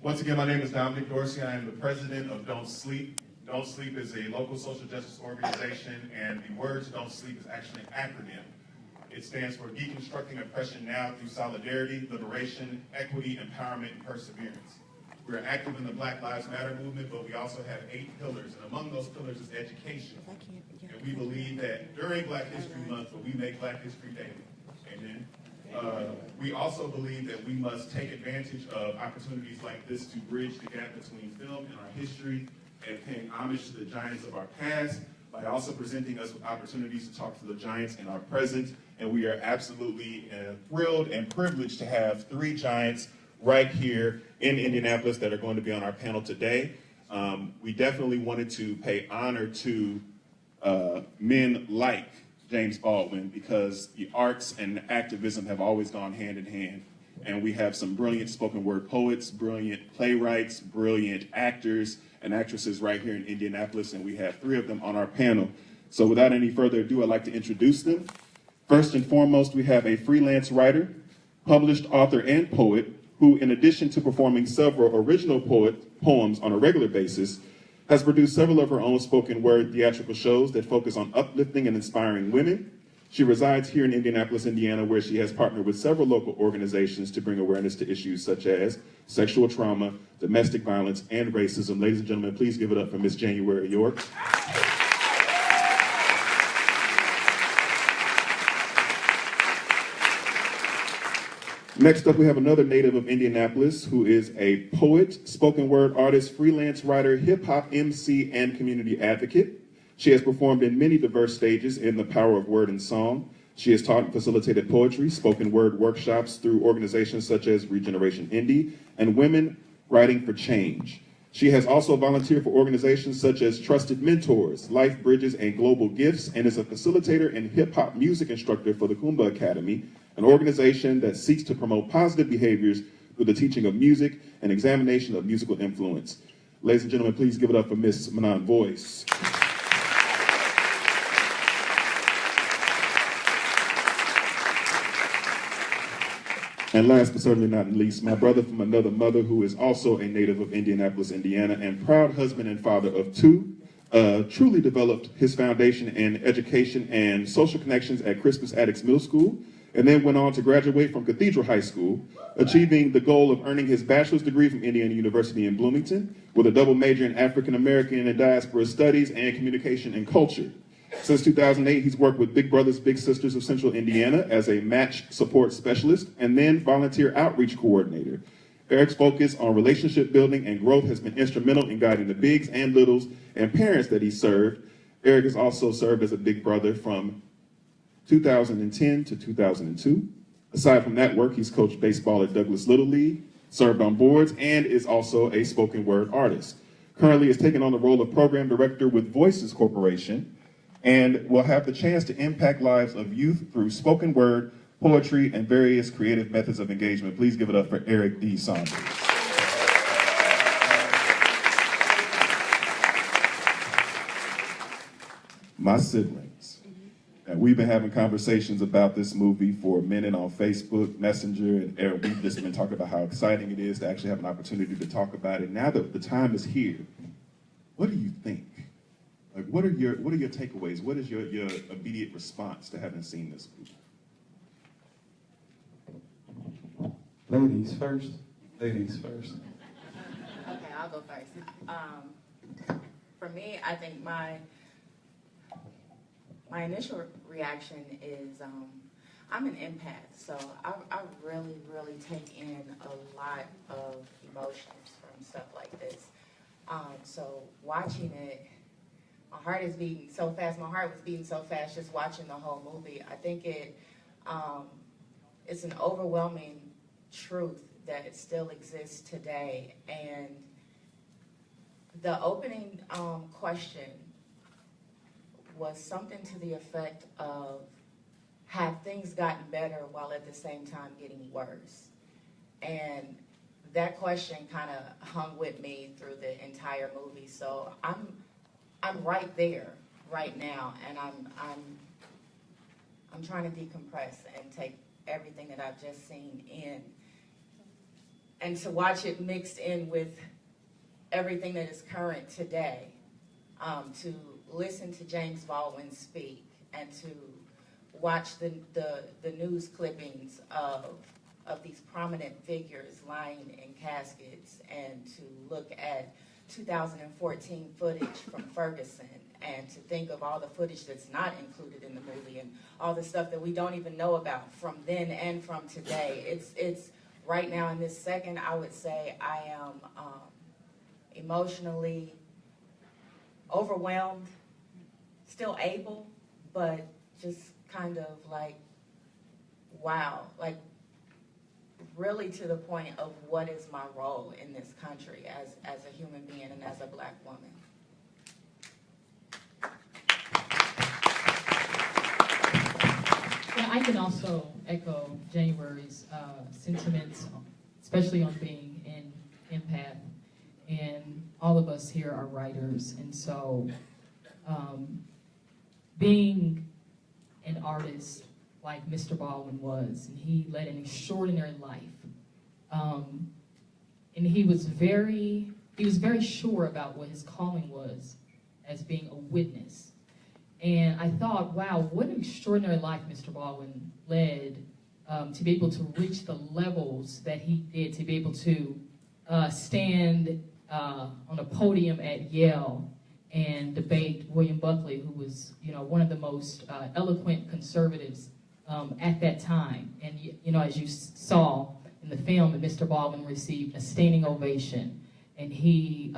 Once again, my name is Dominic Dorsey. I am the president of Don't Sleep. Don't Sleep is a local social justice organization, and the words Don't Sleep is actually an acronym. It stands for Deconstructing Oppression Now Through Solidarity, Liberation, Equity, Empowerment, and Perseverance. We're active in the Black Lives Matter movement, but we also have 8 pillars, and among those pillars is education. And we believe that during Black History Month, but we make Black History Day. Amen. We also believe that we must take advantage of opportunities like this to bridge the gap between film and our history and paying homage to the giants of our past by also presenting us with opportunities to talk to the giants in our present. And we are absolutely thrilled and privileged to have 3 giants right here in Indianapolis that are going to be on our panel today. We definitely wanted to pay honor to men like James Baldwin because the arts and activism have always gone hand in hand. And we have some brilliant spoken word poets, brilliant playwrights, brilliant actors and actresses right here in Indianapolis, and we have 3 of them on our panel. So without any further ado, I'd like to introduce them. First and foremost, we have a freelance writer, published author, and poet who, in addition to performing several original poems on a regular basis, has produced several of her own spoken word theatrical shows that focus on uplifting and inspiring women. She resides here in Indianapolis, Indiana, where she has partnered with several local organizations to bring awareness to issues such as sexual trauma, domestic violence, and racism. Ladies and gentlemen, please give it up for Miss Januarie York. Next up, we have another native of Indianapolis who is a poet, spoken word artist, freelance writer, hip hop MC, and community advocate. She has performed in many diverse stages in the power of word and song. She has taught and facilitated poetry, spoken word workshops through organizations such as Regeneration Indie and Women Writing for Change. She has also volunteered for organizations such as Trusted Mentors, Life Bridges, and Global Gifts, and is a facilitator and hip hop music instructor for the Kumba Academy, an organization that seeks to promote positive behaviors through the teaching of music and examination of musical influence. Ladies and gentlemen, please give it up for Miss Manon Voice. And last but certainly not least, my brother from another mother who is also a native of Indianapolis, Indiana, and proud husband and father of 2, truly developed his foundation in education and social connections at Crispus Attucks Middle School, and then went on to graduate from Cathedral High School, achieving the goal of earning his bachelor's degree from Indiana University in Bloomington, with a double major in African American and Diaspora Studies and Communication and Culture. Since 2008, he's worked with Big Brothers Big Sisters of Central Indiana as a match support specialist and then volunteer outreach coordinator. Eric's focus on relationship building and growth has been instrumental in guiding the bigs and littles and parents that he served. Eric has also served as a big brother from 2010 to 2002. Aside from that work, he's coached baseball at Douglas Little League, served on boards, and is also a spoken word artist. Currently has taken on the role of program director with Voices Corporation, and will have the chance to impact lives of youth through spoken word, poetry, and various creative methods of engagement. Please give it up for Eric D. Saunders. My siblings. And we've been having conversations about this movie for a minute on Facebook, Messenger, and we've just been talking about how exciting it is to actually have an opportunity to talk about it. Now that the time is here, what do you think? Like, what are your takeaways? What is your immediate response to having seen this movie? Ladies first. Ladies first. Okay, I'll go first. For me, I think my initial reaction is I'm an empath, so I really take in a lot of emotions from stuff like this. So watching it, my heart is beating so fast. My heart was beating so fast just watching the whole movie. I think it's an overwhelming truth that it still exists today. And the opening question was something to the effect of, have things gotten better while at the same time getting worse? And that question kind of hung with me through the entire movie. So I'm right there right now, and I'm trying to decompress and take everything that I've just seen in. and to watch it mixed in with everything that is current today, to listen to James Baldwin speak and to watch the news clippings of these prominent figures lying in caskets, and to look at 2014 footage from Ferguson, and to think of all the footage that's not included in the movie and all the stuff that we don't even know about from then and from today. It's right now in this second, I would say I am emotionally overwhelmed, still able, but just kind of like, wow, like really to the point of what is my role in this country as a human being and as a Black woman. Yeah, I can also echo Januarie's sentiments, especially on being an empath. And all of us here are writers, and so being an artist like Mr. Baldwin was, and he led an extraordinary life. And he was very sure about what his calling was as being a witness. And I thought, wow, what an extraordinary life Mr. Baldwin led, to be able to reach the levels that he did, to be able to stand on a podium at Yale and debate William Buckley, who was, one of the most eloquent conservatives at that time. And, as you saw in the film, that Mr. Baldwin received a standing ovation, and he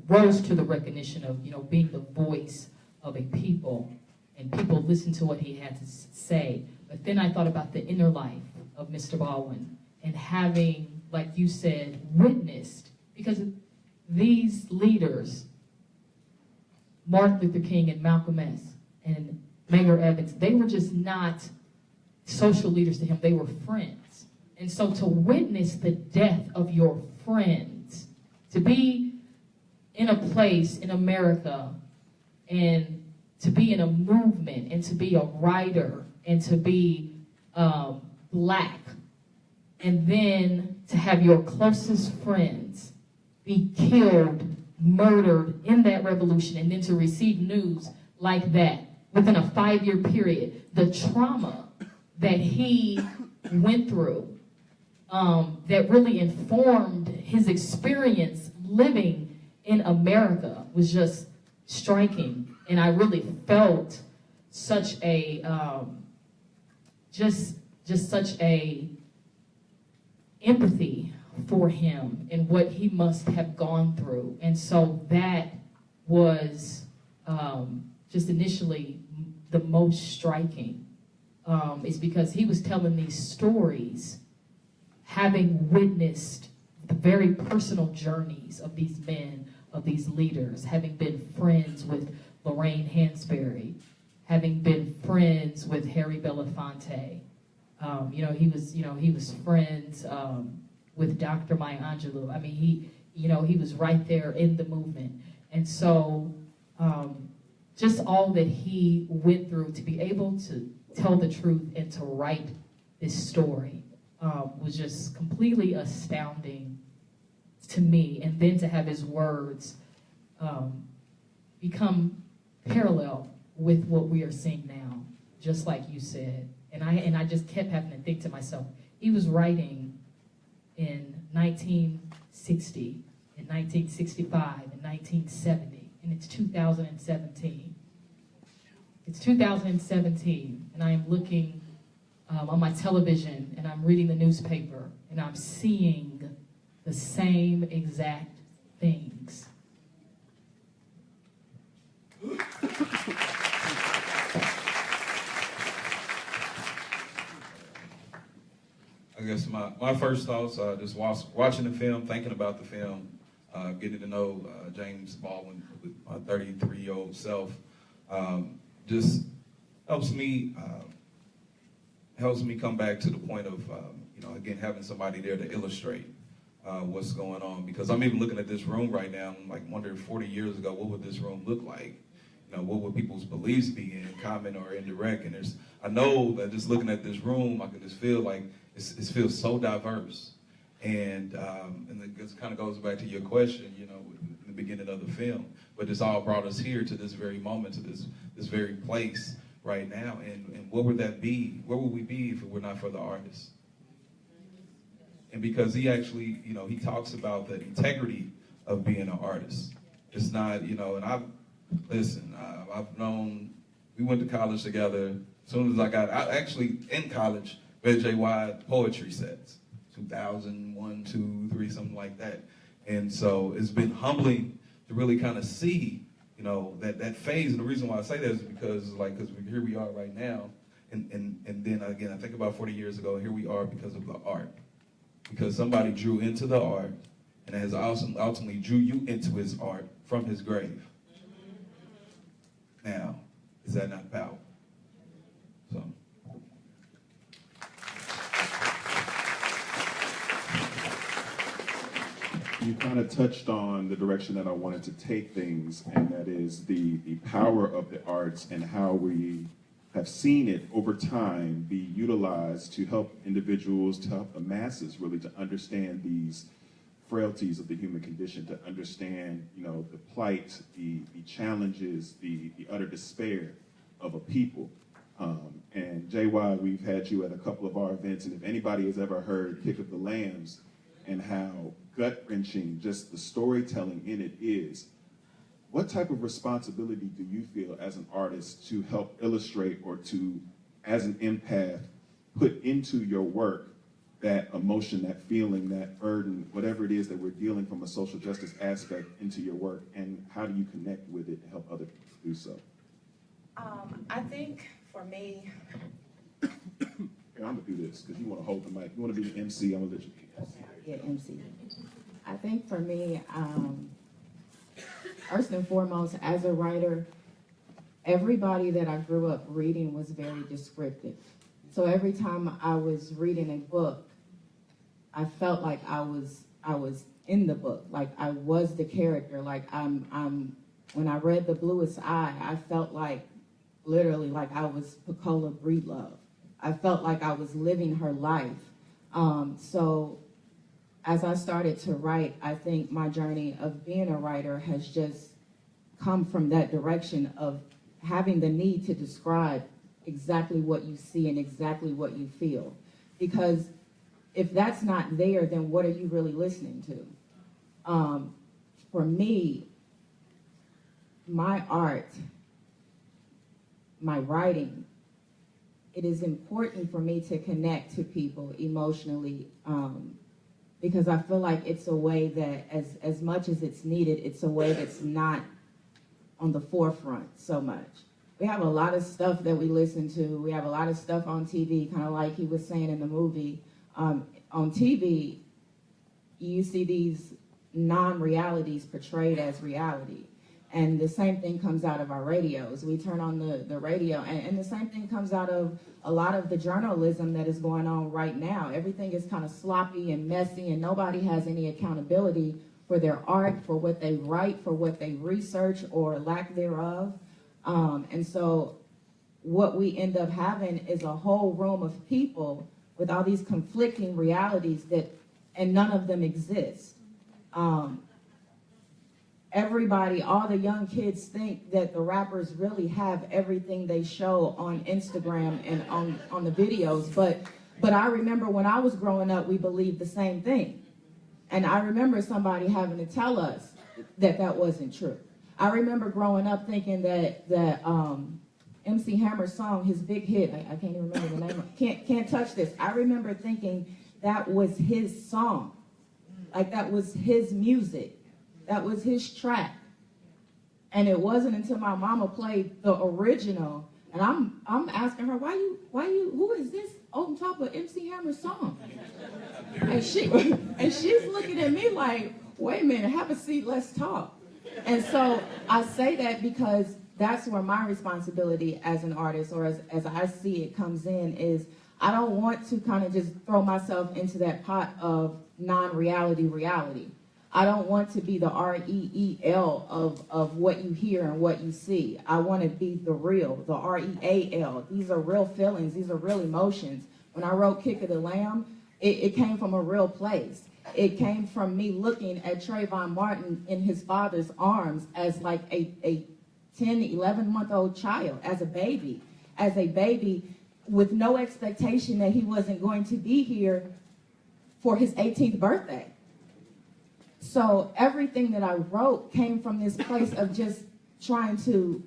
rose to the recognition of, being the voice of a people, and people listened to what he had to say. But then I thought about the inner life of Mr. Baldwin, and having, like you said, witnessed, because these leaders, Martin Luther King and Malcolm X and Medgar Evers, they were just not social leaders to him, they were friends. And so to witness the death of your friends, to be in a place in America and to be in a movement and to be a writer and to be Black, and then to have your closest friends be killed, murdered in that revolution, and then to receive news like that within a 5-year period, the trauma that he went through, that really informed his experience living in America, was just striking. And I really felt such a, just such a empathy for him and what he must have gone through. And so that was just initially the most striking, is because he was telling these stories, having witnessed the very personal journeys of these men, of these leaders, having been friends with Lorraine Hansberry, having been friends with Harry Belafonte. He was friends with Dr. Maya Angelou. I mean, he was right there in the movement. And so just all that he went through to be able to tell the truth and to write this story was just completely astounding to me. And then to have his words become parallel with what we are seeing now, just like you said. And I just kept having to think to myself, he was writing in 1960, in 1965, in 1970, and it's 2017. It's 2017, and I am looking on my television, and I'm reading the newspaper, and I'm seeing the same exact things. I guess my first thoughts, just watching the film, thinking about the film, getting to know James Baldwin with my 33-year-old self, just helps me come back to the point of, again, having somebody there to illustrate what's going on. Because I'm even looking at this room right now, I'm like wondering 40 years ago, what would this room look like? What would people's beliefs be in common or indirect? And I know that just looking at this room, I can just feel like it feels so diverse. And it kind of goes back to your question, you know, in the beginning of the film. But this all brought us here to this very moment, to this very place right now. And what would that be? Where would we be if it were not for the artists? And because he actually, you know, he talks about the integrity of being an artist. It's not, you know, and I've known, we went to college together. As soon as I actually in college, read JY poetry sets, 2001, 2, 3, something like that. And so it's been humbling to really kind of see, you know, that phase. And the reason why I say that is because here we are right now. And then again, I think about 40 years ago, here we are because of the art. Because somebody drew into the art, and has ultimately drew you into his art from his grave. Now, is that not power? So. You kind of touched on the direction that I wanted to take things, and that is the power of the arts and how we have seen it over time be utilized to help individuals, to help the masses really to understand these frailties of the human condition, to understand, you know, the plight, the challenges, the utter despair of a people. And JY, we've had you at a couple of our events, and if anybody has ever heard Pick of the Lambs and how gut-wrenching just the storytelling in it is, what type of responsibility do you feel as an artist to help illustrate or to, as an empath, put into your work that emotion, that feeling, that burden, whatever it is that we're dealing from a social justice aspect into your work, and how do you connect with it to help other people do so? I think for me, Here, I'm gonna do this because you want to hold the mic. You want to be the MC, I'm gonna let you. yeah, MC. I think for me, first and foremost, as a writer, everybody that I grew up reading was very descriptive. So every time I was reading a book, I felt like I was in the book, like I was the character. Like when I read The Bluest Eye, I felt like literally like I was Pecola Breedlove. I felt like I was living her life. So as I started to write, I think my journey of being a writer has just come from that direction of having the need to describe exactly what you see and exactly what you feel. Because if that's not there, then what are you really listening to? For me, my art, my writing, it is important for me to connect to people emotionally, because I feel like it's a way that, as much as it's needed, it's a way that's not on the forefront so much. We have a lot of stuff that we listen to. We have a lot of stuff on TV, kind of like he was saying in the movie. On TV, you see these non-realities portrayed as reality. And the same thing comes out of our radios. We turn on the radio, and the same thing comes out of a lot of the journalism that is going on right now. Everything is kind of sloppy and messy, and nobody has any accountability for their art, for what they write, for what they research or lack thereof. And so what we end up having is a whole room of people with all these conflicting realities and none of them exist. Everybody, all the young kids think that the rappers really have everything they show on Instagram and on the videos, but I remember when I was growing up, we believed the same thing. And I remember somebody having to tell us that wasn't true. I remember growing up thinking that MC Hammer's song, his big hit, I can't even remember the name, Can't Touch This. I remember thinking that was his song. Like that was his music. That was his track. And it wasn't until my mama played the original, and I'm asking her, why you, who is this on top of MC Hammer's song? And she's looking at me like, wait a minute, have a seat, let's talk. And so I say that because that's where my responsibility as an artist, or as I see it, comes in, is I don't want to kind of just throw myself into that pot of non-reality reality. I don't want to be the REEL of what you hear and what you see. I want to be the real, the REAL. These are real feelings. These are real emotions. When I wrote Kick of the Lamb, It came from a real place. It came from me looking at Trayvon Martin in his father's arms as like a 10, 11-month-old child, as a baby with no expectation that he wasn't going to be here for his 18th birthday. So everything that I wrote came from this place of just trying to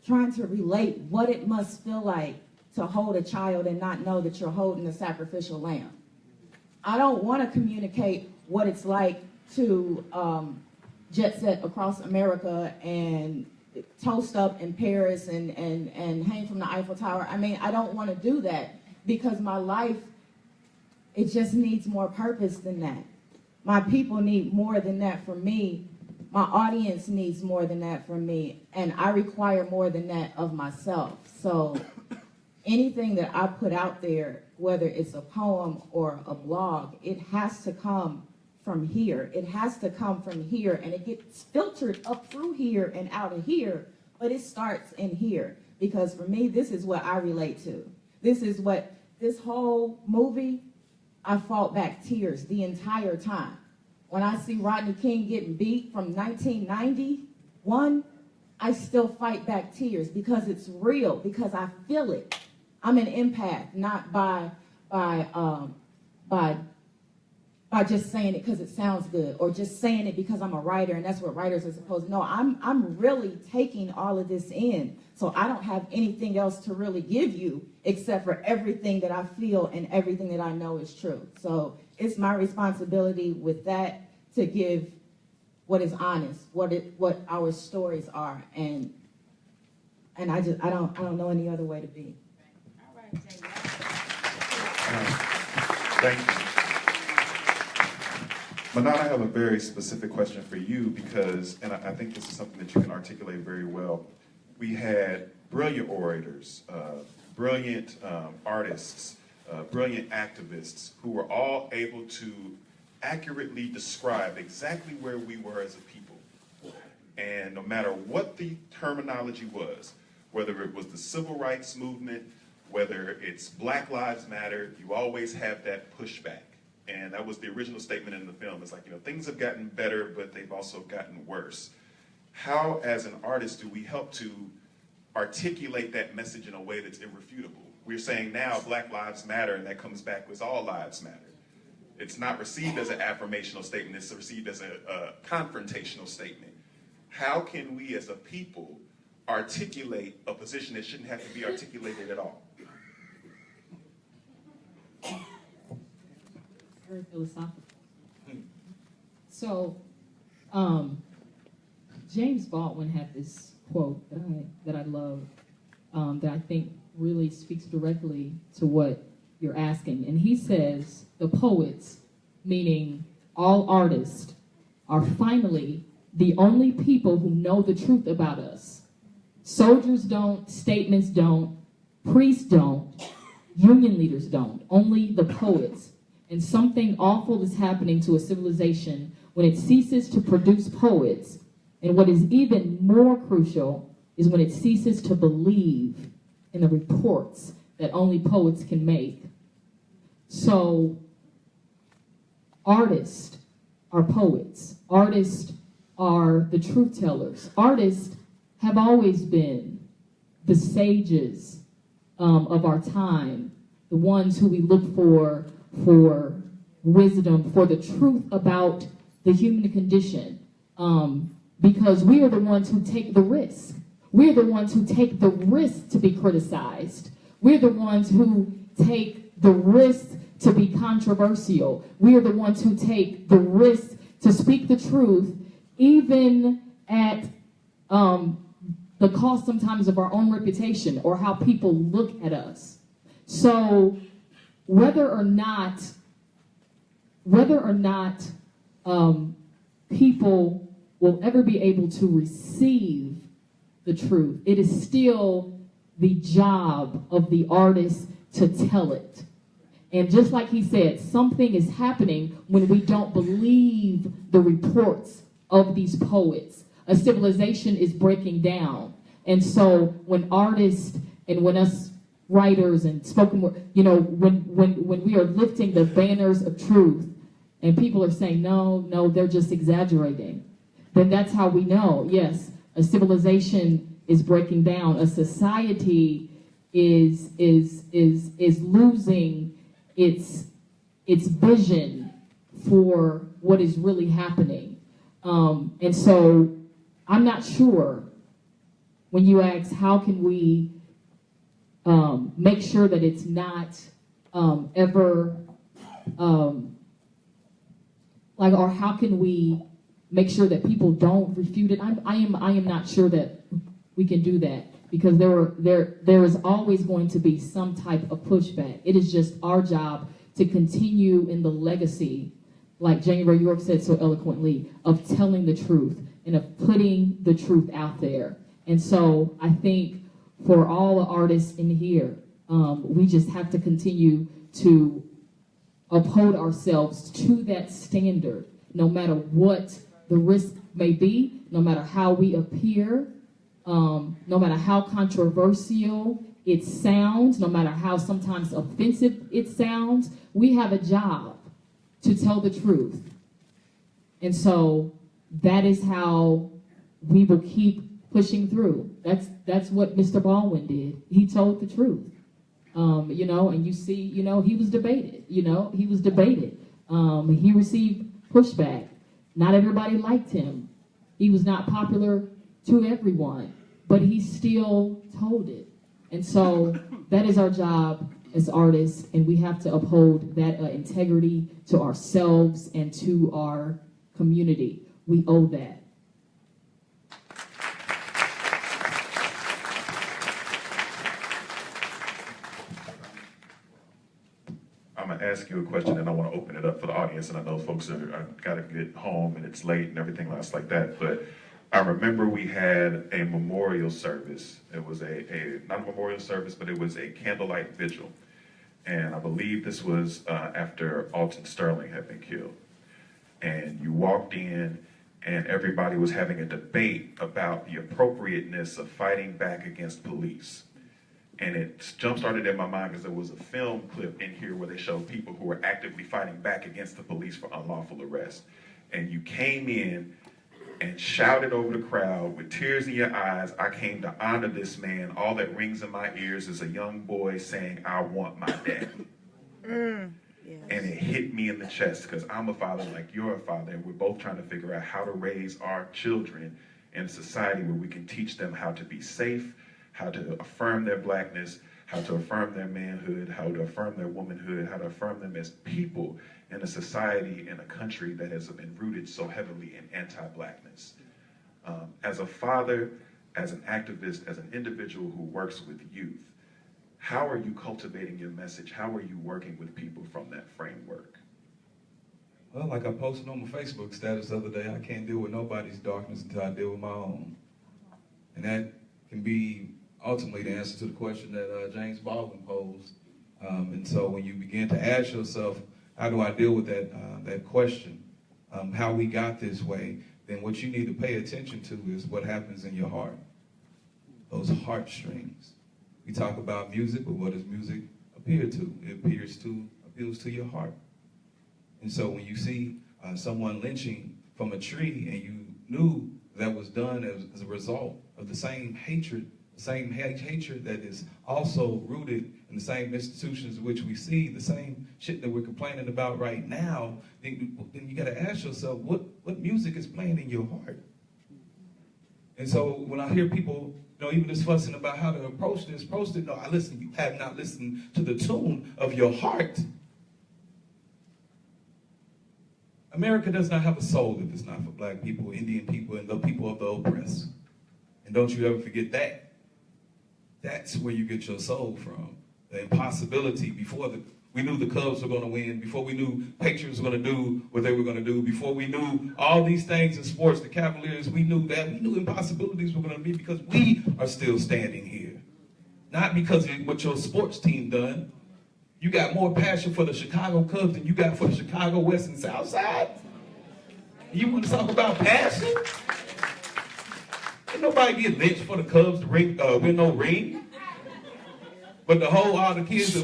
relate what it must feel like to hold a child and not know that you're holding a sacrificial lamb. I don't want to communicate what it's like to jet set across America and toast up in Paris and hang from the Eiffel Tower. I mean, I don't want to do that because my life, it just needs more purpose than that. My people need more than that from me. My audience needs more than that from me. And I require more than that of myself. So anything that I put out there, whether it's a poem or a blog, it has to come from here. It has to come from here, and it gets filtered up through here and out of here, but it starts in here. Because for me, this is what I relate to. This is what, this whole movie, I fought back tears the entire time. When I see Rodney King getting beat from 1991, I still fight back tears because it's real, because I feel it. I'm an empath, not by just saying it because it sounds good, or just saying it because I'm a writer and that's what writers are supposed to know. I'm really taking all of this in, so I don't have anything else to really give you except for everything that I feel and everything that I know is true. So it's my responsibility with that to give what is honest, what our stories are, and I don't know any other way to be. All right, Januarie. Thank you. Manon, I have a very specific question for you because, and I think this is something that you can articulate very well. We had brilliant orators, brilliant artists, brilliant activists who were all able to accurately describe exactly where we were as a people. And no matter what the terminology was, whether it was the civil rights movement, whether it's Black Lives Matter, you always have that pushback. And that was the original statement in the film. It's like, things have gotten better, but they've also gotten worse. How, as an artist, do we help to articulate that message in a way that's irrefutable? We're saying now Black Lives Matter, and that comes back with all lives matter. It's not received as an affirmational statement, it's received as a confrontational statement. How can we as a people articulate a position that shouldn't have to be articulated at all? Very philosophical. So, James Baldwin had this quote that I love, that I think really speaks directly to what you're asking. And he says, the poets, meaning all artists, are finally the only people who know the truth about us. Soldiers don't, statements don't, priests don't, union leaders don't, only the poets. And something awful is happening to a civilization when it ceases to produce poets. And what is even more crucial is when it ceases to believe in the reports that only poets can make. So, artists are poets. Artists are the truth tellers. Artists have always been the sages of our time, the ones who we look for wisdom, for the truth about the human condition, because we are the ones who take the risk. We're the ones who take the risk to be criticized. We're the ones who take the risk to be controversial. We are the ones who take the risk to speak the truth, even at the cost sometimes of our own reputation or how people look at us. So whether or not people will ever be able to receive the truth, it is still the job of the artist to tell it. And just like he said, something is happening when we don't believe the reports of these poets. A civilization is breaking down. And so when artists and when us writers and spoken word, you know, when we are lifting the banners of truth and people are saying, no, they're just exaggerating, then that's how we know, yes, a civilization is breaking down, a society is losing its vision for what is really happening. And so I'm not sure when you ask how can we make sure that it's not ever or how can we make sure that people don't refute it? I am not sure that we can do that, because there is always going to be some type of pushback. It is just our job to continue in the legacy, like Januarie York said so eloquently, of telling the truth and of putting the truth out there. And so I think for all the artists in here, we just have to continue to uphold ourselves to that standard, no matter what the risk may be, no matter how we appear, no matter how controversial it sounds, no matter how sometimes offensive it sounds. We have a job to tell the truth. And so that is how we will keep pushing through. That's what Mr. Baldwin did. He told the truth. You know, and you see, you know, he was debated. He received pushback. Not everybody liked him. He was not popular to everyone, but he still told it. And so that is our job as artists, and we have to uphold that integrity to ourselves and to our community. We owe that. I'm gonna ask you a question, and I want to open it up for the audience. And I know folks are gotta get home, and it's late and everything else like that. But I remember we had a memorial service. It was a not a memorial service, but it was a candlelight vigil. And I believe this was after Alton Sterling had been killed. And you walked in, and everybody was having a debate about the appropriateness of fighting back against police. And it jump-started in my mind because there was a film clip in here where they showed people who were actively fighting back against the police for unlawful arrest. And you came in and shouted over the crowd with tears in your eyes, "I came to honor this man. All that rings in my ears is a young boy saying, I want my daddy." Yes. And it hit me in the chest because I'm a father like you're a father, and we're both trying to figure out how to raise our children in a society where we can teach them how to be safe, how to affirm their blackness, how to affirm their manhood, how to affirm their womanhood, how to affirm them as people in a society, in a country that has been rooted so heavily in anti-blackness. As a father, as an activist, as an individual who works with youth, how are you cultivating your message? How are you working with people from that framework? Well, like I posted on my Facebook status the other day, I can't deal with nobody's darkness until I deal with my own. And that can be ultimately the answer to the question that James Baldwin posed. And so when you begin to ask yourself, how do I deal with that question, how we got this way, then what you need to pay attention to is what happens in your heart, those heartstrings. We talk about music, but what does music appeal to? It appeals to your heart. And so when you see someone lynching from a tree and you knew that was done as a result of the same hatred, that is also rooted in the same institutions in which we see, the same shit that we're complaining about right now, then you gotta ask yourself, what music is playing in your heart? And so when I hear people, even just fussing about how to approach it, no, you have not listened to the tune of your heart. America does not have a soul if it's not for black people, Indian people, and the people of the oppressed. And don't you ever forget that. That's where you get your soul from. The impossibility before we knew the Cubs were going to win, before we knew Patriots were going to do what they were going to do, before we knew all these things in sports, the Cavaliers, we knew impossibilities were going to be because we are still standing here. Not because of what your sports team done. You got more passion for the Chicago Cubs than you got for the Chicago West and South Side? You want to talk about passion? Ain't nobody get lynched for the Cubs to win no ring. But all the kids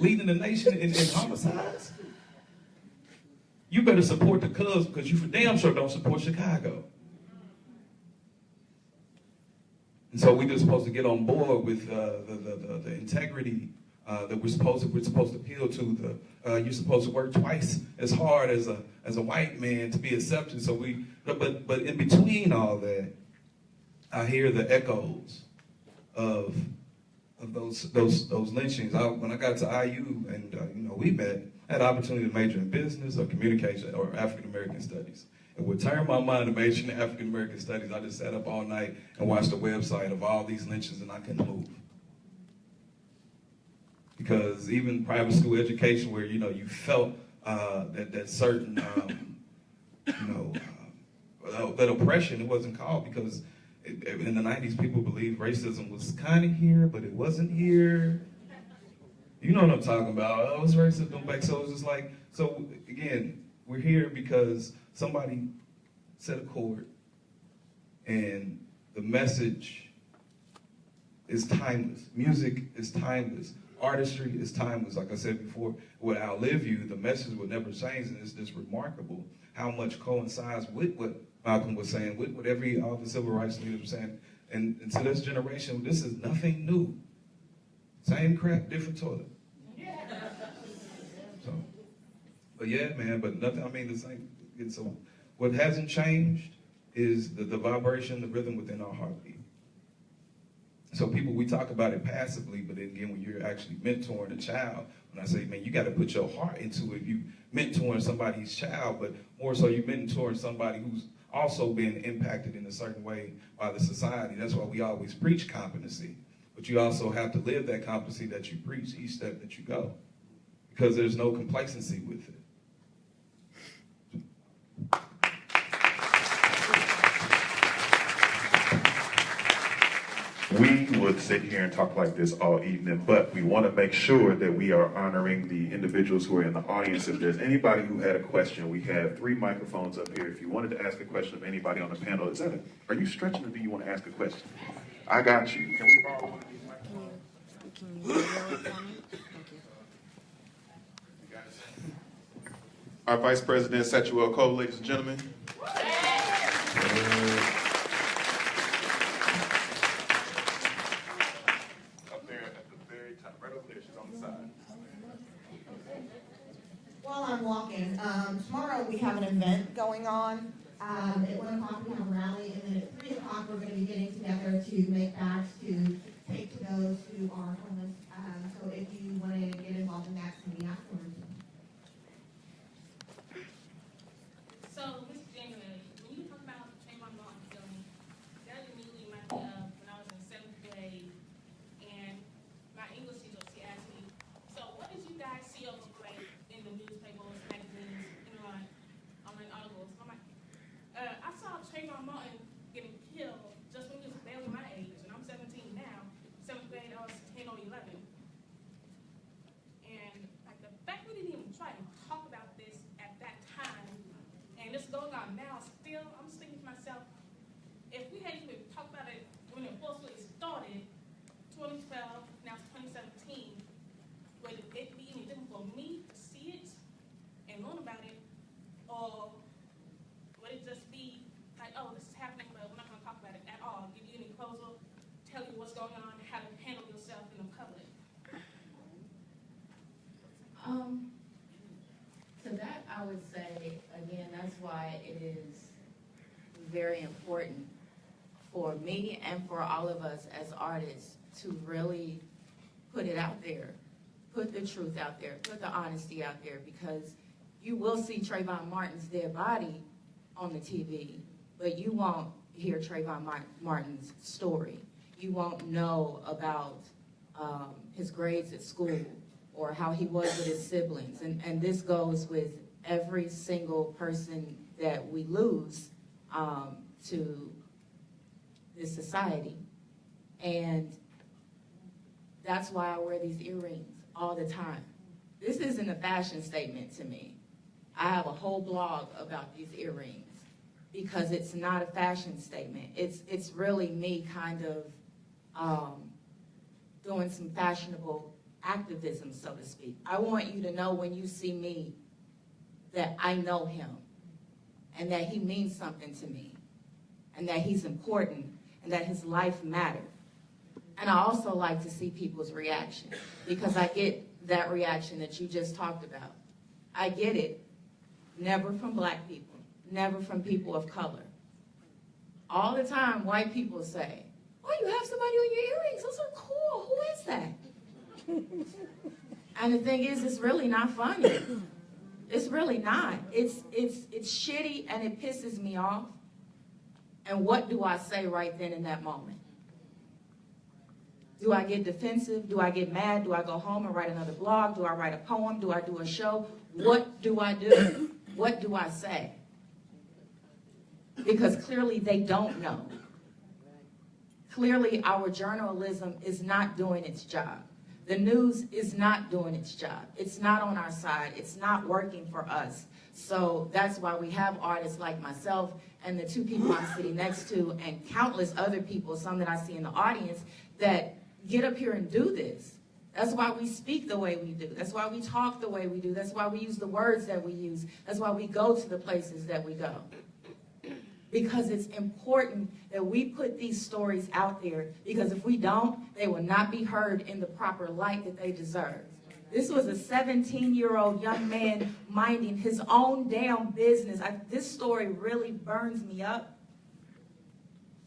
leading the nation in homicides? You better support the Cubs because you for damn sure don't support Chicago. And so we're just supposed to get on board with the integrity that we're supposed to appeal to. You're supposed to work twice as hard as a white man to be accepted. So but in between all that, I hear the echoes of those lynchings. When I got to IU and we met, I had the opportunity to major in business or communication or African American studies. And what turned my mind to major in African American studies, I just sat up all night and watched the website of all these lynchings and I couldn't move. Because even private school education where, you felt that certain, that oppression, it wasn't called because in the 90s people believed racism was kind of here, but it wasn't here. You know what I'm talking about. Oh, it's racism back. So it's just like, so again, we're here because somebody set a chord and the message is timeless. Music is timeless. Artistry is timeless. Like I said before, it would outlive you. The message would never change, and it's just remarkable how much coincides with what Malcolm was saying, with what all the civil rights leaders were saying. And to this generation, this is nothing new. Same crap, different toilet. So, but yeah, man, but nothing, the same. And so what hasn't changed is the vibration, the rhythm within our heartbeat. So we talk about it passively, but then again, when you're actually mentoring a child, when I say, man, you got to put your heart into it. You mentoring somebody's child, but more so you mentoring somebody who's also been impacted in a certain way by the society. That's why we always preach competency. But you also have to live that competency that you preach each step that you go. Because there's no complacency with it. We would sit here and talk like this all evening, but we want to make sure that we are honoring the individuals who are in the audience. If there's anybody who had a question, we have 3 microphones up here. If you wanted to ask a question of anybody on the panel, are you stretching or do you want to ask a question? I got you. Can we borrow one of these microphones? Can you yell it for me? Thank you. Our Vice President, Satchuel Cole, ladies and gentlemen. While I'm walking, tomorrow we have an event going on. At 1 o'clock we have a rally, and then at 3 o'clock we're going to be getting together to make bags to take to those who are homeless. So if you want to get involved in that, it's going to be afterwards. So, Ms. Januarie, when you talk about Trayvon Martin killing, that immediately reminded me of when I was in 7th grade, and my English teacher, she asked me, so what did you guys see on the grade in the newspapers, magazines, online articles? I'm like, I saw Trayvon Martin getting killed just when he was barely my age, and I'm 17 now. 7th grade, I was 10 or 11. And like the fact we didn't even try to talk about this at that time, and it's going on now, still, I'm just thinking to myself, if we hadn't even talked about it when it forcefully started, 2012, now it's 2017, would it be any different for me to see it and learn about it, or would it just be like, oh, this is happening, but we're not going to talk about it at all, give you any closure, tell you what's going on, how to handle yourself in the public? To that, I would say, again, that's why it is very important for me and for all of us as artists to really put it out there, put the truth out there, put the honesty out there, because you will see Trayvon Martin's dead body on the TV, but you won't hear Trayvon Martin's story. You won't know about his grades at school, or how he was with his siblings. And this goes with every single person that we lose to this society. And that's why I wear these earrings all the time. This isn't a fashion statement to me. I have a whole blog about these earrings because it's not a fashion statement. It's really me kind of doing some fashionable activism, so to speak. I want you to know when you see me that I know him and that he means something to me and that he's important and that his life matters. And I also like to see people's reaction because I get that reaction that you just talked about. I get it. Never from black people, never from people of color. All the time, white people say, oh, you have somebody on your earrings. Those are cool. Who is that? And the thing is, it's really not funny. It's really not. It's shitty and it pisses me off. And what do I say right then in that moment? Do I get defensive? Do I get mad? Do I go home and write another blog? Do I write a poem? Do I do a show? What do I do? What do I say? Because clearly they don't know. Clearly our journalism is not doing its job. The news is not doing its job. It's not on our side. It's not working for us. So that's why we have artists like myself and the two people I'm sitting next to and countless other people, some that I see in the audience, that get up here and do this. That's why we speak the way we do. That's why we talk the way we do. That's why we use the words that we use. That's why we go to the places that we go. Because it's important that we put these stories out there, because if we don't, they will not be heard in the proper light that they deserve. This was a 17-year-old young man minding his own damn business. This story really burns me up.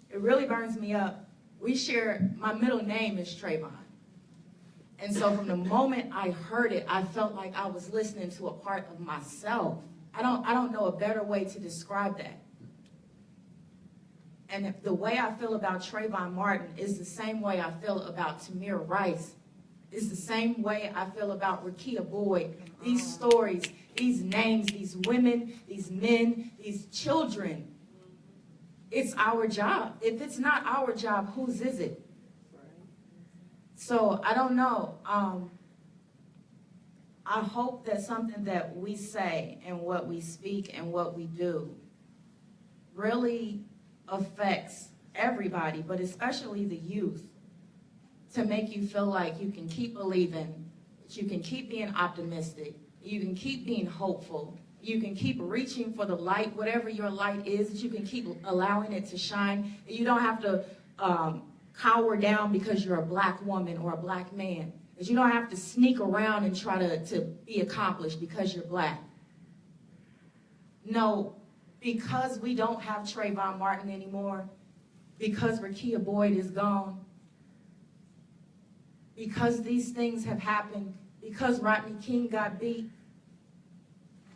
It really burns me up. We share, my middle name is Trayvon. And so from the moment I heard it, I felt like I was listening to a part of myself. I don't know a better way to describe that. And the way I feel about Trayvon Martin is the same way I feel about Tamir Rice. It's the same way I feel about Rekia Boyd. These stories, these names, these women, these men, these children. It's our job. If it's not our job, whose is it? So I don't know. I hope that something that we say and what we speak and what we do really affects everybody, but especially the youth, to make you feel like you can keep believing, that you can keep being optimistic, you can keep being hopeful, you can keep reaching for the light, whatever your light is, that you can keep allowing it to shine. You don't have to cower down because you're a black woman or a black man. That you don't have to sneak around and try to be accomplished because you're black. No, because we don't have Trayvon Martin anymore, because Rekia Boyd is gone, because these things have happened, because Rodney King got beat,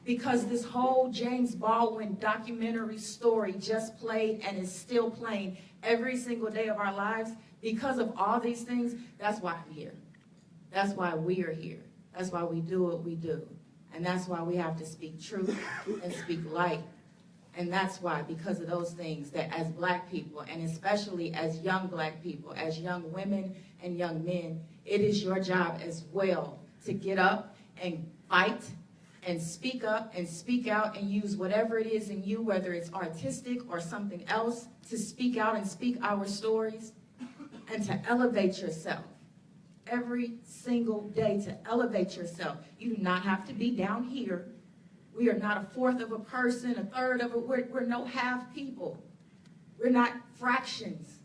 because this whole James Baldwin documentary story just played and is still playing every single day of our lives, because of all these things, that's why I'm here. That's why we are here. That's why we do what we do. And that's why we have to speak truth and speak light. And that's why, because of those things, that as black people, and especially as young black people, as young women and young men, it is your job as well to get up and fight and speak up and speak out and use whatever it is in you, whether it's artistic or something else, to speak out and speak our stories and to elevate yourself. Every single day, to elevate yourself. You do not have to be down here. We are not a fourth of a person, a third of a, we're no half people. We're not fractions.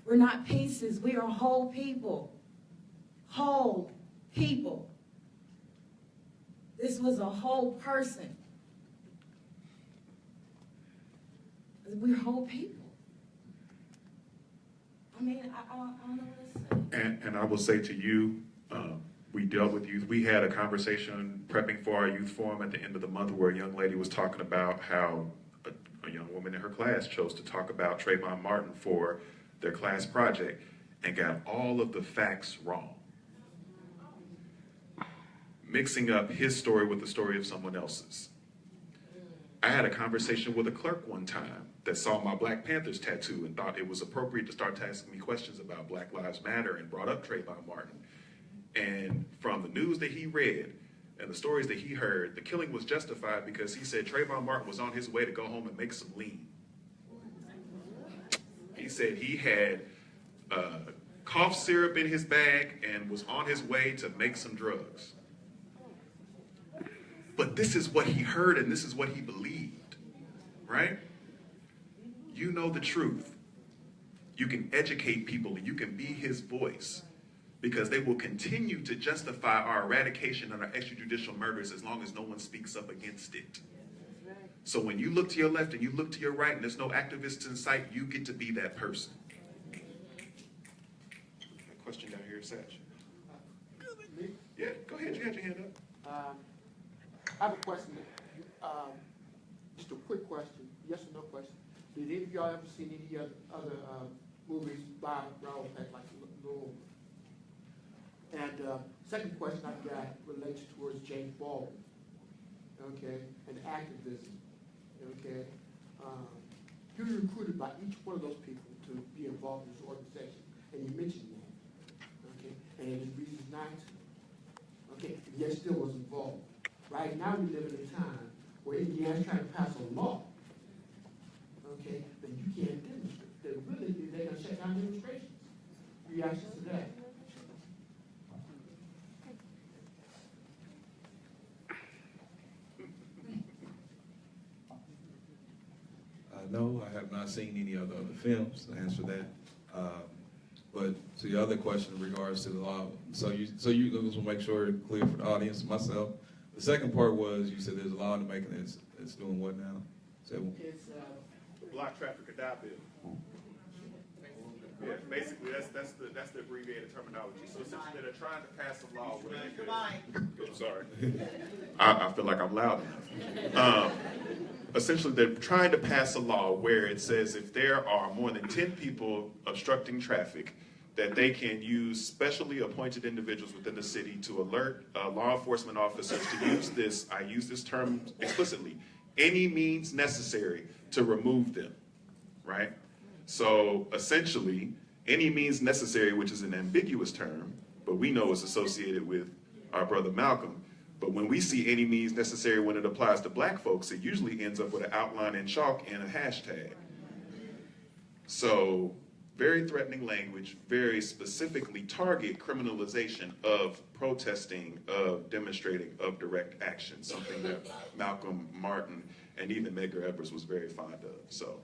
We're not pieces. We are whole people. Whole people. This was a whole person. We're whole people. I mean, I don't know what to say. And I will say to you, we dealt with youth. We had a conversation prepping for our youth forum at the end of the month where a young lady was talking about how a young woman in her class chose to talk about Trayvon Martin for their class project and got all of the facts wrong. Mixing up his story with the story of someone else's. I had a conversation with a clerk one time that saw my Black Panthers tattoo and thought it was appropriate to start asking me questions about Black Lives Matter and brought up Trayvon Martin. And from the news that he read and the stories that he heard, the killing was justified because he said Trayvon Martin was on his way to go home and make some lean. He said he had cough syrup in his bag and was on his way to make some drugs. But this is what he heard and this is what he believed, right? You know the truth. You can educate people and you can be his voice, because they will continue to justify our eradication and our extrajudicial murders as long as no one speaks up against it. So when you look to your left and you look to your right and there's no activists in sight, you get to be that person. A question down here, Satch. Yeah, go ahead, you had your hand up. I have a question. Just a quick question, yes or no question. Did any of y'all ever seen any other movies by Raoul Peck, like LeSure? And second question I've got relates towards James Baldwin, okay, and activism, okay. He was recruited by each one of those people to be involved in this organization, and you mentioned that, okay, and his reasons not to, okay, yet still was involved. Right now we live in a time where Indiana's trying to pass a law, okay, that you can't demonstrate, that really they're going to shut down demonstrations. Reactions to that? No, I have not seen any other films to answer that. But to the other question in regards to the law, so you just want to make sure it's clear for the audience and myself. The second part was, you said there's a law in the making that's doing what now? It's The block traffic or die bill. Yeah, basically that's the abbreviated terminology. So essentially they're trying to pass a law where I'm sorry. I feel like I'm loud enough. Essentially they're trying to pass a law where it says if there are more than 10 people obstructing traffic, that they can use specially appointed individuals within the city to alert law enforcement officers to use this, I use this term explicitly, any means necessary to remove them, right? So essentially, any means necessary, which is an ambiguous term, but we know it's associated with our brother Malcolm. But when we see any means necessary when it applies to black folks, it usually ends up with an outline in chalk and a hashtag. So very threatening language, very specifically target criminalization of protesting, of demonstrating, of direct action, something that Malcolm, Martin, and even Medgar Evers was very fond of. So.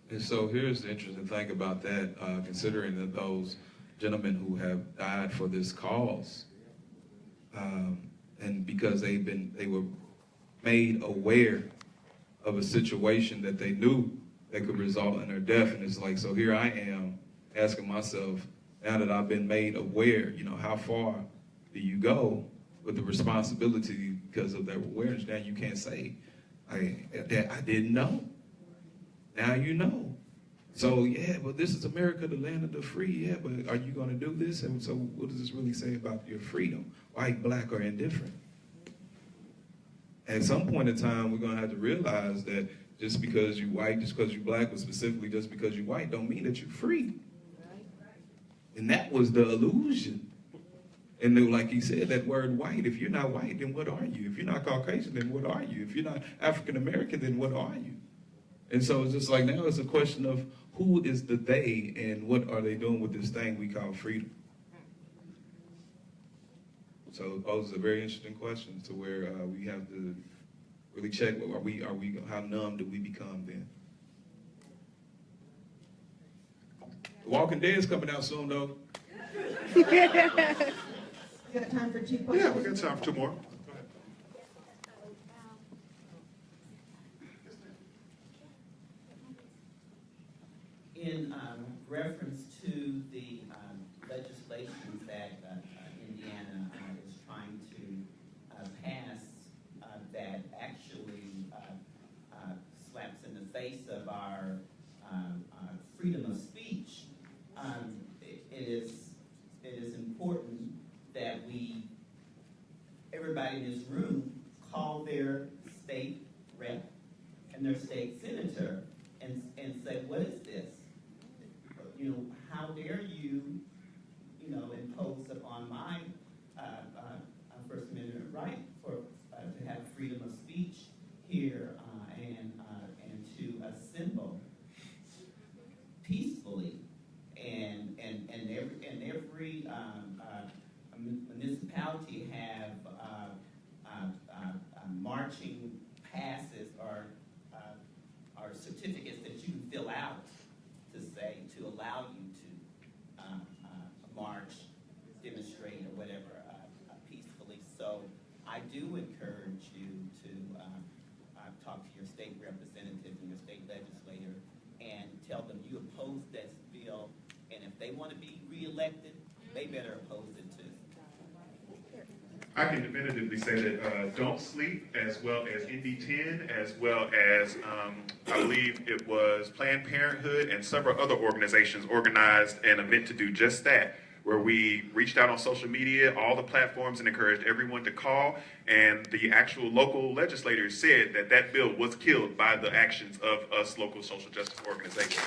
And so here's the interesting thing about that, considering that those gentlemen who have died for this cause, and because they were made aware of a situation that they knew that could result in their death, and it's like, so here I am asking myself, now that I've been made aware, how far do you go with the responsibility because of that awareness? Now you can't say, I didn't know. Now you know. So yeah, but this is America, the land of the free. Yeah, but are you going to do this? And so what does this really say about your freedom? White, black, or indifferent? At some point in time, we're going to have to realize that just because you're white, just because you're black, but specifically just because you're white, don't mean that you're free. And that was the illusion. And then, like he said, that word white, if you're not white, then what are you? If you're not Caucasian, then what are you? If you're not African American, then what are you? And so it's just like now it's a question of who is the they and what are they doing with this thing we call freedom? So it poses a very interesting question to where we have to really check, how numb do we become then? The Walking Dead is coming out soon though. You got time for 2 questions? Yeah, we got time for 2 more. In reference to the legislation that Indiana is trying to pass that actually slaps in the face of our freedom of speech, it is important that everybody in this room call their state rep and their state senator and say, what is this? How dare you, impose upon my First Amendment right to have freedom of speech here and to assemble peacefully and encourage you to talk to your state representative and your state legislator and tell them you oppose this bill, and if they want to be reelected, they better oppose it too. I can definitively say that Don't Sleep, as well as ND10, as well as I believe it was Planned Parenthood and several other organizations organized an event to do just that, where we reached out on social media, all the platforms, and encouraged everyone to call. And the actual local legislators said that that bill was killed by the actions of us local social justice organizations.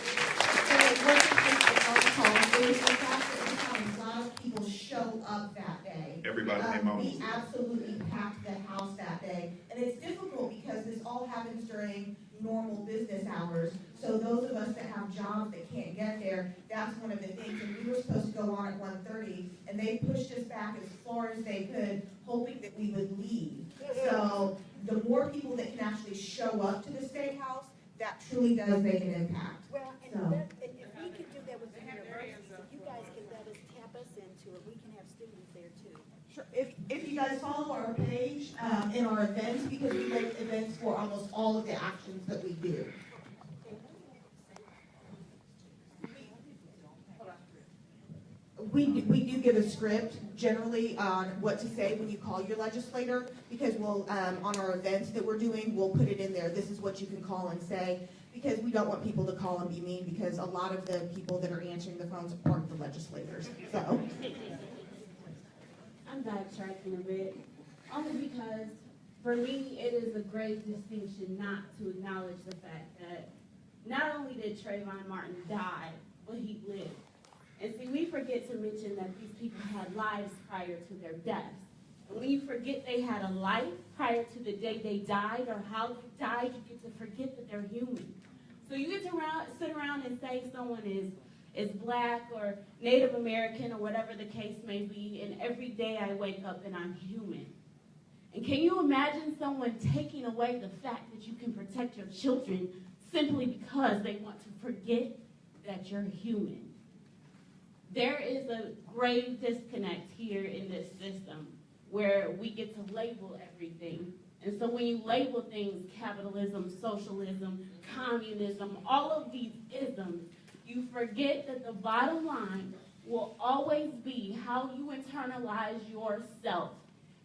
And it wasn't just the phone calls, it was the fact that we had a lot of people show up that day. Everybody came on. We absolutely packed the house that day. And it's difficult because this all happens during normal business hours. So those of us that have jobs that can't get there, that's one of the things. And we were supposed to go on at 1:30, and they pushed us back as far as they could, hoping that we would leave. So the more people that can actually show up to the State House, that truly does make an impact. Well, and So. if we could do that with the universities, if you guys could let us tap us into it, we can have students there too. Sure. If you guys follow our page in our events, because we make events for almost all of the actions that we do. We do give a script generally on what to say when you call your legislator, because we'll on our events that we're doing, we'll put it in there. This is what you can call and say, because we don't want people to call and be mean, because a lot of the people that are answering the phones aren't the legislators. So. I'm backtracking a bit, only because for me it is a great distinction not to acknowledge the fact that not only did Trayvon Martin die, but he lived. And see, we forget to mention that these people had lives prior to their deaths. And when you forget they had a life prior to the day they died or how they died, you get to forget that they're human. So you get to sit around and say someone is black or Native American or whatever the case may be, and every day I wake up and I'm human. And can you imagine someone taking away the fact that you can protect your children simply because they want to forget that you're human? There is a grave disconnect here in this system where we get to label everything. And so when you label things, capitalism, socialism, communism, all of these isms, you forget that the bottom line will always be how you internalize yourself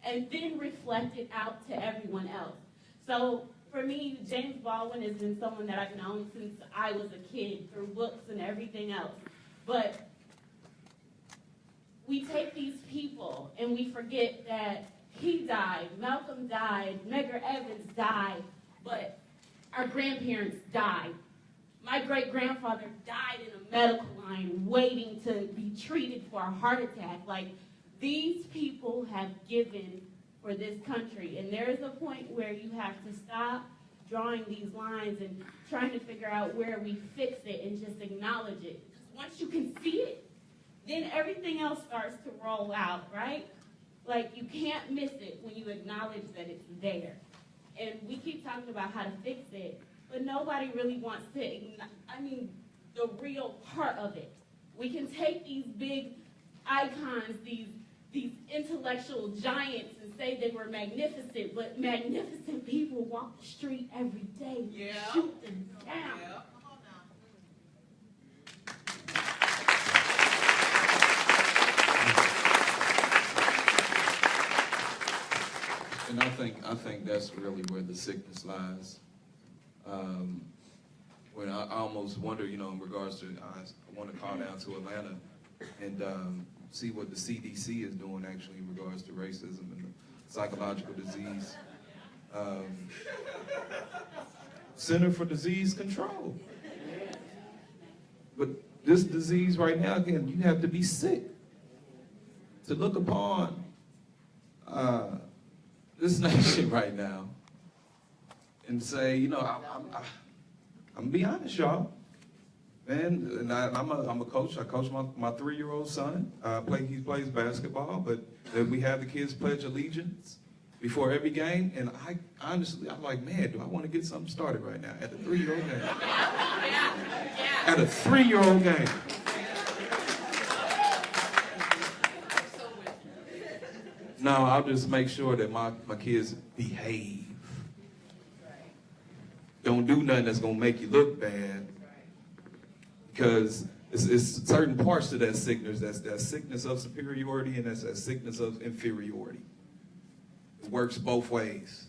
and then reflect it out to everyone else. So for me, James Baldwin has been someone that I've known since I was a kid through books and everything else. But we take these people and we forget that he died, Malcolm died, Medgar Evers died, but our grandparents died. My great-grandfather died in a medical line waiting to be treated for a heart attack. Like, these people have given for this country. And there is a point where you have to stop drawing these lines and trying to figure out where we fix it and just acknowledge it. Because once you can see it, then everything else starts to roll out, right? Like, you can't miss it when you acknowledge that it's there. And we keep talking about how to fix it, but nobody really wants to, the real part of it. We can take these big icons, these intellectual giants, and say they were magnificent, but magnificent people walk the street every day. Yeah. Shoot them down. Yeah. And I think that's really where the sickness lies. When I almost wonder, in regards to, I want to call down to Atlanta and see what the CDC is doing actually in regards to racism and psychological disease. Center for Disease Control. But this disease right now, again, you have to be sick to look upon this nation right now and say, I'm gonna be honest, y'all, man. And I'm a coach. I coach my 3-year-old son. He plays basketball, but we have the kids pledge allegiance before every game. And I'm like, man, do I want to get something started right now at a 3-year-old game? At a 3-year-old game. No, I'll just make sure that my kids behave. Don't do nothing that's gonna make you look bad. Because it's certain parts to that sickness. That's that sickness of superiority and that's that sickness of inferiority. It works both ways.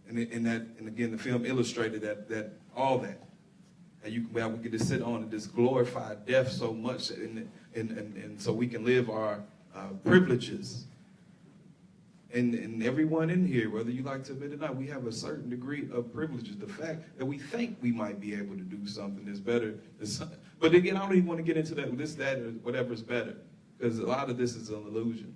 And again, the film illustrated that all that. And we get to sit on and just glorify death so much, and so we can live our privileges. And everyone in here, whether you like to admit it or not, we have a certain degree of privileges. The fact that we think we might be able to do something is better. But again, I don't even want to get into that, this, that, or whatever is better, because a lot of this is an illusion.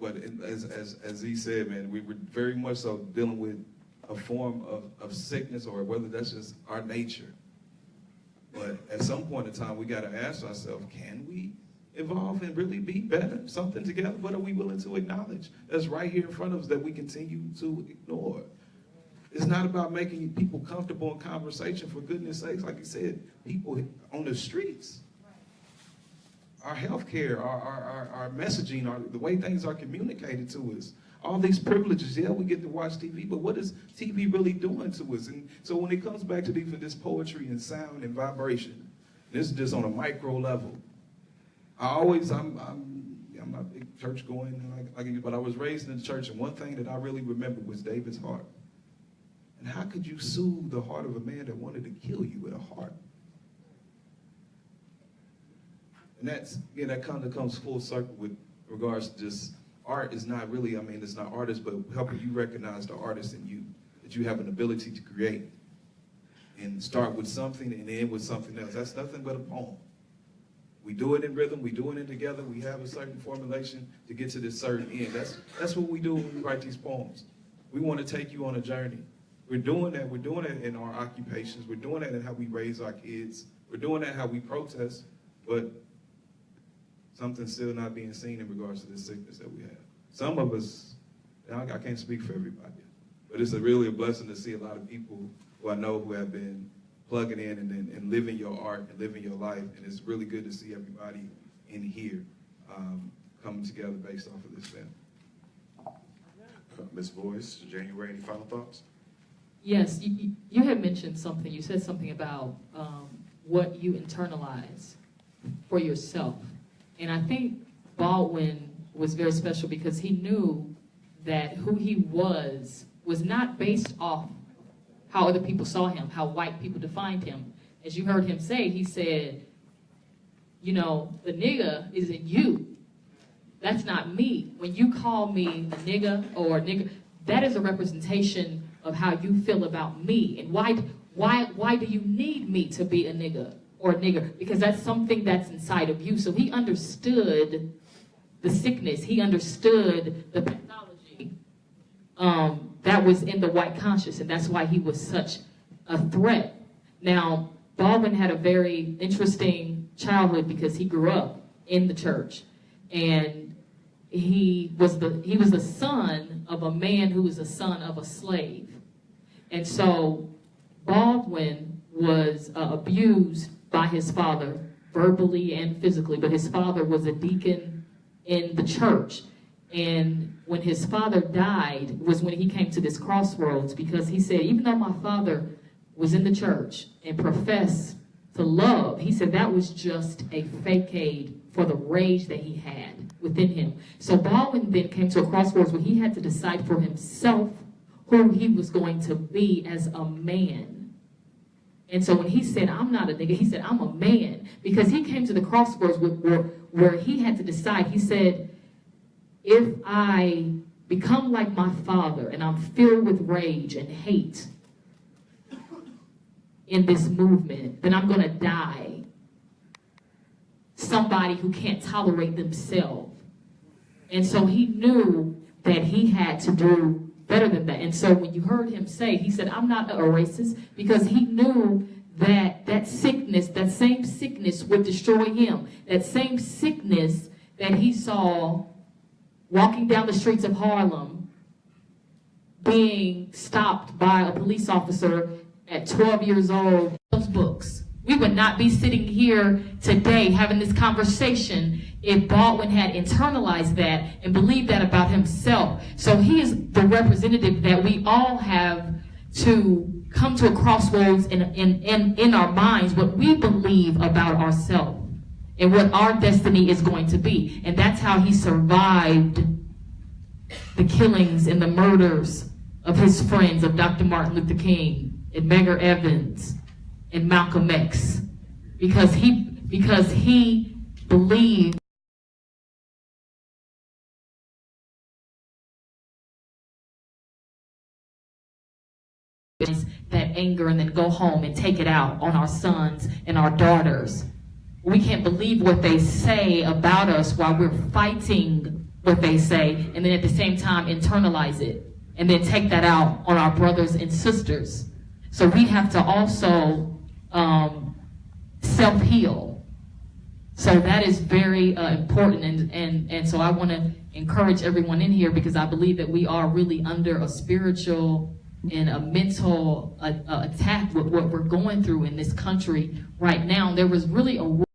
But as he said, man, we were very much so dealing with a form of sickness, or whether that's just our nature. But at some point in time, we got to ask ourselves, can we evolve and really be better, something together? What are we willing to acknowledge that's right here in front of us that we continue to ignore? It's not about making people comfortable in conversation, for goodness sakes. Like you said, people on the streets, our healthcare, our messaging, the way things are communicated to us, all these privileges. Yeah, we get to watch TV, but what is TV really doing to us? And so when it comes back to even this poetry and sound and vibration, this is just on a micro level. I'm not a big church going, but I was raised in the church, and one thing that I really remember was David's heart. And how could you soothe the heart of a man that wanted to kill you with a heart? And that kind of comes full circle with regards to just art is not really, it's not artist, but helping you recognize the artist in you, that you have an ability to create and start with something and end with something else. That's nothing but a poem. We do it in rhythm, we do it together, we have a certain formulation to get to this certain end. That's what we do when we write these poems. We want to take you on a journey. We're doing that in our occupations, we're doing that in how we raise our kids, we're doing that in how we protest, but something's still not being seen in regards to this sickness that we have. Some of us, I can't speak for everybody, but it's really a blessing to see a lot of people who I know who have been plugging in and living your art and living your life, and it's really good to see everybody in here coming together based off of this film. Ms. Boyce, January, any final thoughts? Yes, you had mentioned something. You said something about what you internalize for yourself. And I think Baldwin was very special because he knew that who he was not based off how other people saw him, how white people defined him. As you heard him say, he said, the nigga isn't you. That's not me. When you call me a nigga or a nigger, that is a representation of how you feel about me. And why do you need me to be a nigga or a nigger? Because that's something that's inside of you. So he understood the sickness. He understood the pathology that was in the white conscience, and that's why he was such a threat. Now, Baldwin had a very interesting childhood because he grew up in the church, and he was the son of a man who was the son of a slave. And so Baldwin was abused by his father, verbally and physically, but his father was a deacon in the church. And when his father died was when he came to this crossroads, because he said, even though my father was in the church and professed to love, he said that was just a facade for the rage that he had within him. So Baldwin then came to a crossroads where he had to decide for himself who he was going to be as a man. And so when he said, I'm not a nigga, he said, I'm a man. Because he came to the crossroads where he had to decide. He said, if I become like my father and I'm filled with rage and hate in this movement, then I'm going to die somebody who can't tolerate themselves. And so he knew that he had to do better than that. And so when you heard him say, he said, I'm not a racist, because he knew that that sickness, that same sickness would destroy him. That same sickness that he saw walking down the streets of Harlem, being stopped by a police officer at 12 years old, those books. We would not be sitting here today having this conversation if Baldwin had internalized that and believed that about himself. So he is the representative that we all have to come to a crossroads in our minds, what we believe about ourselves and what our destiny is going to be. And that's how he survived the killings and the murders of his friends, of Dr. Martin Luther King and Medgar Evans and Malcolm X, because he believed that anger and then go home and take it out on our sons and our daughters. We can't believe what they say about us while we're fighting what they say, and then at the same time internalize it and then take that out on our brothers and sisters. So we have to also self-heal. So that is very important, and so I want to encourage everyone in here, because I believe that we are really under a spiritual and a mental attack with what we're going through in this country right now. There was really a